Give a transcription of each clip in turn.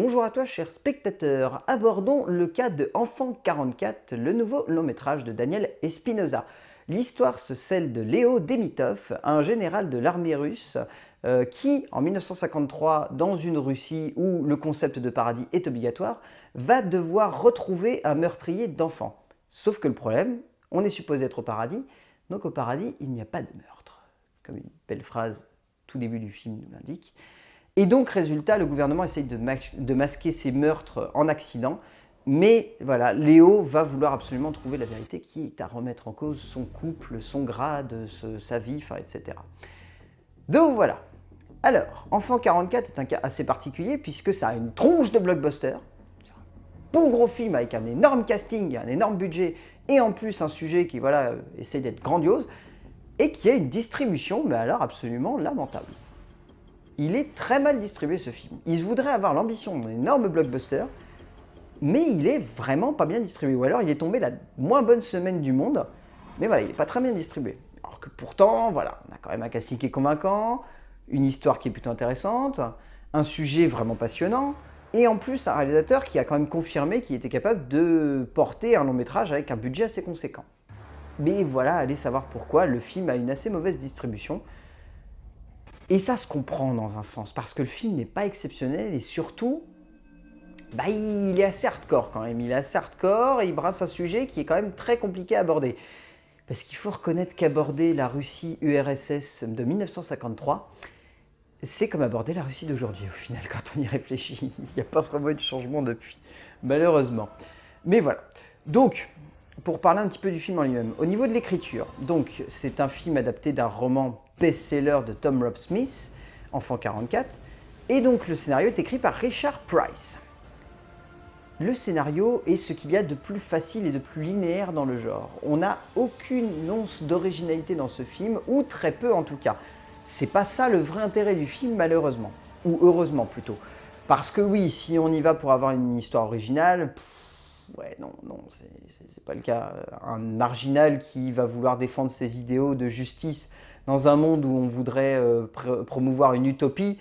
Bonjour à toi, cher spectateur. Abordons le cas de Enfant 44, le nouveau long métrage de Daniel Espinosa. L'histoire se scelle de Léo Demitov, un général de l'armée russe qui, en 1953, dans une Russie où le concept de paradis est obligatoire, va devoir retrouver un meurtrier d'enfants. Sauf que le problème, on est supposé être au paradis, donc au paradis, il n'y a pas de meurtre. Comme une belle phrase, tout début du film nous l'indique. Et donc, résultat, le gouvernement essaye de masquer ces meurtres en accident. Mais voilà, Léo va vouloir absolument trouver la vérité, qui est à remettre en cause son couple, son grade, sa vie, etc. Donc voilà. Alors, Enfant 44 est un cas assez particulier puisque ça a une tronche de blockbuster. C'est un bon gros film avec un énorme casting, un énorme budget et en plus un sujet qui essaye d'être grandiose et qui a une distribution, mais alors absolument lamentable. Il est très mal distribué ce film. Il se voudrait avoir l'ambition d'un énorme blockbuster, mais il est vraiment pas bien distribué. Ou alors il est tombé la moins bonne semaine du monde, mais voilà, il n'est pas très bien distribué. Alors que pourtant, voilà, on a quand même un casting qui est convaincant, une histoire qui est plutôt intéressante, un sujet vraiment passionnant, et en plus un réalisateur qui a quand même confirmé qu'il était capable de porter un long métrage avec un budget assez conséquent. Mais voilà, allez savoir pourquoi, le film a une assez mauvaise distribution. Et ça se comprend dans un sens, parce que le film n'est pas exceptionnel et surtout, il est assez hardcore quand même. Il est assez hardcore et il brasse un sujet qui est quand même très compliqué à aborder. Parce qu'il faut reconnaître qu'aborder la Russie URSS de 1953, c'est comme aborder la Russie d'aujourd'hui au final quand on y réfléchit. Il n'y a pas vraiment eu de changement depuis, malheureusement. Mais voilà. Donc, pour parler un petit peu du film en lui-même, au niveau de l'écriture, donc c'est un film adapté d'un roman best-seller de Tom Rob Smith, Enfant 44, et donc le scénario est écrit par Richard Price. Le scénario est ce qu'il y a de plus facile et de plus linéaire dans le genre. On n'a aucune once d'originalité dans ce film, ou très peu en tout cas. C'est pas ça le vrai intérêt du film malheureusement, ou heureusement plutôt. Parce que oui, si on y va pour avoir une histoire originale, ouais, non, c'est pas le cas. Un marginal qui va vouloir défendre ses idéaux de justice dans un monde où on voudrait promouvoir une utopie,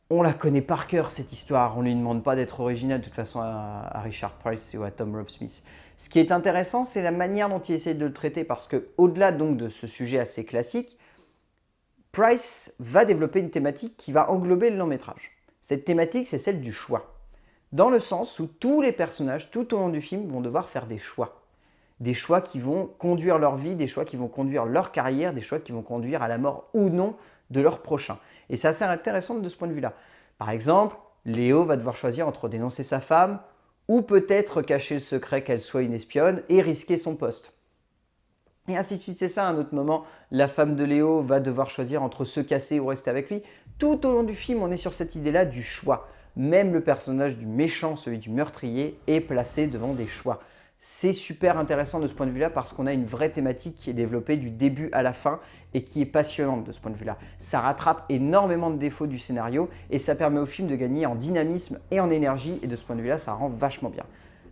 on la connaît par cœur cette histoire. On ne lui demande pas d'être original de toute façon à Richard Price ou à Tom Rob Smith. Ce qui est intéressant, c'est la manière dont il essaie de le traiter parce que, au-delà donc de ce sujet assez classique, Price va développer une thématique qui va englober le long métrage. Cette thématique, c'est celle du choix. Dans le sens où tous les personnages, tout au long du film, vont devoir faire des choix. Des choix qui vont conduire leur vie, des choix qui vont conduire leur carrière, des choix qui vont conduire à la mort ou non de leur prochain. Et c'est assez intéressant de ce point de vue-là. Par exemple, Léo va devoir choisir entre dénoncer sa femme ou peut-être cacher le secret qu'elle soit une espionne et risquer son poste. Et ainsi de suite, c'est ça. À un autre moment, la femme de Léo va devoir choisir entre se casser ou rester avec lui. Tout au long du film, on est sur cette idée-là du choix. Même le personnage du méchant, celui du meurtrier, est placé devant des choix. C'est super intéressant de ce point de vue-là parce qu'on a une vraie thématique qui est développée du début à la fin et qui est passionnante de ce point de vue-là. Ça rattrape énormément de défauts du scénario et ça permet au film de gagner en dynamisme et en énergie et de ce point de vue-là, ça rend vachement bien.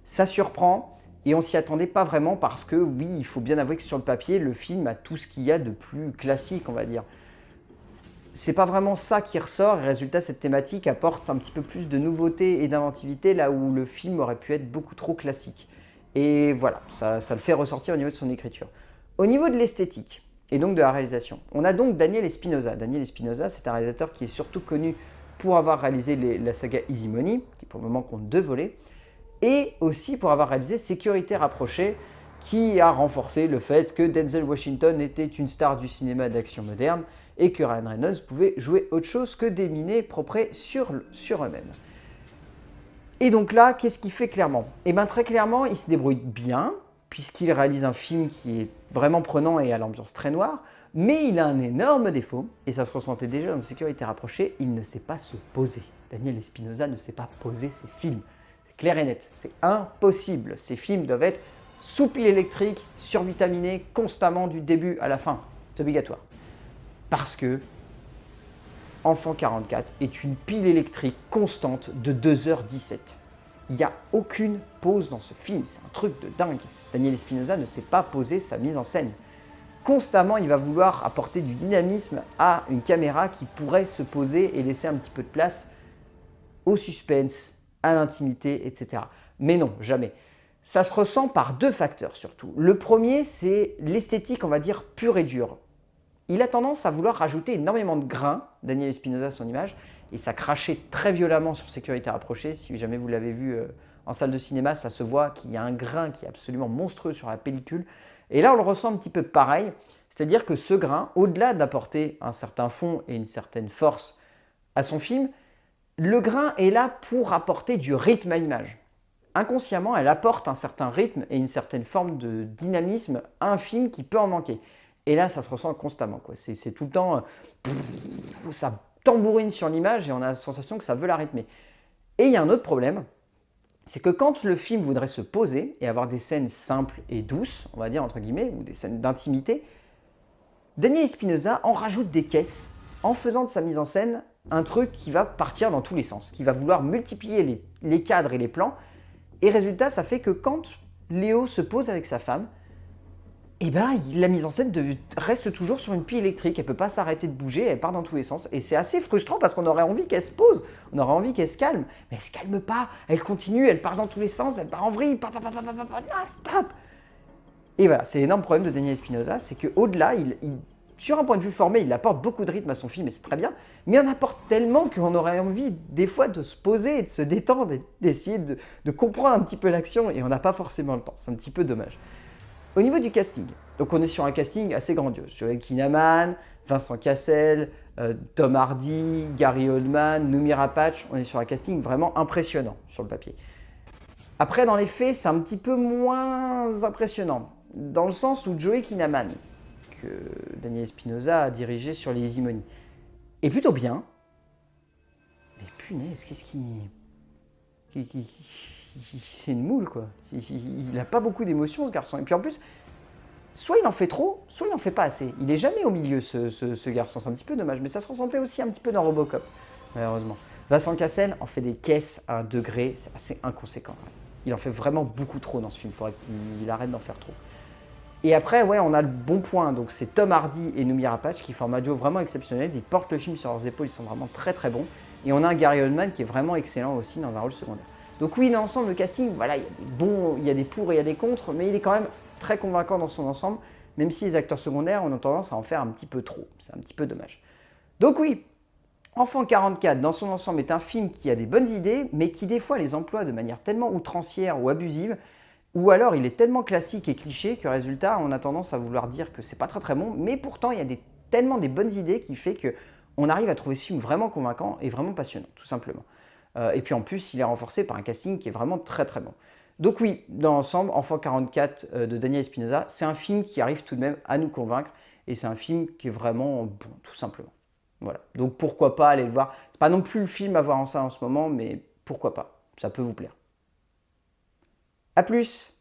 Ça surprend et on s'y attendait pas vraiment parce que oui, il faut bien avouer que sur le papier, le film a tout ce qu'il y a de plus classique, on va dire. C'est pas vraiment ça qui ressort et résultat, cette thématique apporte un petit peu plus de nouveauté et d'inventivité là où le film aurait pu être beaucoup trop classique. Et voilà, ça le fait ressortir au niveau de son écriture. Au niveau de l'esthétique, et donc de la réalisation, on a donc Daniel Espinosa. Daniel Espinosa, c'est un réalisateur qui est surtout connu pour avoir réalisé la saga Easy Money, qui pour le moment compte 2 volets, et aussi pour avoir réalisé Sécurité rapprochée, qui a renforcé le fait que Denzel Washington était une star du cinéma d'action moderne, et que Ryan Reynolds pouvait jouer autre chose que des minés propres sur eux-mêmes. Et donc là, qu'est-ce qu'il fait clairement? Eh bien très clairement, il se débrouille bien, puisqu'il réalise un film qui est vraiment prenant et à l'ambiance très noire, mais il a un énorme défaut, et ça se ressentait déjà dans Sécurité rapprochée, il ne sait pas se poser. Daniel Espinosa ne sait pas poser ses films. C'est clair et net, c'est impossible. Ces films doivent être sous pile électrique, survitaminés constamment du début à la fin. C'est obligatoire. Parce que Enfant 44 est une pile électrique constante de 2h17. Il n'y a aucune pause dans ce film, c'est un truc de dingue. Daniel Espinosa ne sait pas poser sa mise en scène. Constamment, il va vouloir apporter du dynamisme à une caméra qui pourrait se poser et laisser un petit peu de place. au suspense, à l'intimité, etc. Mais non, jamais. Ça se ressent par deux facteurs surtout. Le premier, c'est l'esthétique, on va dire, pure et dure. Il a tendance à vouloir rajouter énormément de grains, Daniel Espinosa, son image, et ça crachait très violemment sur Sécurité rapprochée. Si jamais vous l'avez vu en salle de cinéma, ça se voit qu'il y a un grain qui est absolument monstrueux sur la pellicule. Et là, on le ressent un petit peu pareil, c'est-à-dire que ce grain, au-delà d'apporter un certain fond et une certaine force à son film, le grain est là pour apporter du rythme à l'image. Inconsciemment, elle apporte un certain rythme et une certaine forme de dynamisme à un film qui peut en manquer. Et là, ça se ressent constamment. C'est tout le temps, ça tambourine sur l'image et on a la sensation que ça veut la rythmer. Et il y a un autre problème, c'est que quand le film voudrait se poser et avoir des scènes simples et douces, on va dire entre guillemets, ou des scènes d'intimité, Daniel Espinosa en rajoute des caisses en faisant de sa mise en scène un truc qui va partir dans tous les sens, qui va vouloir multiplier les cadres et les plans. Et résultat, ça fait que quand Léo se pose avec sa femme, eh ben, la mise en scène reste toujours sur une pile électrique. Elle ne peut pas s'arrêter de bouger, elle part dans tous les sens. Et c'est assez frustrant parce qu'on aurait envie qu'elle se pose, on aurait envie qu'elle se calme. Mais elle ne se calme pas, elle continue, elle part dans tous les sens, elle part en vrille, stop. Et voilà, c'est l'énorme problème de Daniel Espinosa, c'est qu'au-delà, sur un point de vue formel, il apporte beaucoup de rythme à son film et c'est très bien, mais on apporte tellement qu'on aurait envie des fois de se poser, de se détendre, et d'essayer de comprendre un petit peu l'action et on n'a pas forcément le temps, c'est un petit peu dommage. Au niveau du casting, donc on est sur un casting assez grandiose. Joel Kinnaman, Vincent Cassel, Tom Hardy, Gary Oldman, Noomi Rapace, on est sur un casting vraiment impressionnant sur le papier. Après, dans les faits, c'est un petit peu moins impressionnant, dans le sens où Joel Kinnaman, que Daniel Espinosa a dirigé sur les Easy Money, est plutôt bien. Mais punaise, qu'est-ce c'est une moule, quoi. Il n'a pas beaucoup d'émotions, ce garçon. Et puis en plus, soit il en fait trop, soit il en fait pas assez. Il est jamais au milieu, ce garçon. C'est un petit peu dommage. Mais ça se ressentait aussi un petit peu dans Robocop, malheureusement. Vincent Cassel en fait des caisses à un degré, c'est assez inconséquent. Il en fait vraiment beaucoup trop dans ce film. Il faudrait qu'il arrête d'en faire trop. Et après, ouais, on a le bon point. Donc c'est Tom Hardy et Noomi Rapace qui forment un duo vraiment exceptionnel. Ils portent le film sur leurs épaules, ils sont vraiment très très bons. Et on a un Gary Oldman qui est vraiment excellent aussi dans un rôle secondaire. Donc oui, dans l'ensemble, le casting, voilà, il y a des pour et il y a des contre, mais il est quand même très convaincant dans son ensemble, même si les acteurs secondaires, on a tendance à en faire un petit peu trop. C'est un petit peu dommage. Donc oui, Enfant 44, dans son ensemble, est un film qui a des bonnes idées, mais qui des fois les emploie de manière tellement outrancière ou abusive, ou alors il est tellement classique et cliché que résultat, on a tendance à vouloir dire que c'est pas très très bon, mais pourtant il y a tellement des bonnes idées qui fait qu'on arrive à trouver ce film vraiment convaincant et vraiment passionnant, tout simplement. Et puis en plus, il est renforcé par un casting qui est vraiment très très bon. Donc oui, dans l'ensemble, Enfant 44 de Daniel Espinosa, c'est un film qui arrive tout de même à nous convaincre, et c'est un film qui est vraiment bon, tout simplement. Voilà. Donc pourquoi pas aller le voir. C'est pas non plus le film à voir en ça en ce moment, mais pourquoi pas. Ça peut vous plaire. A plus!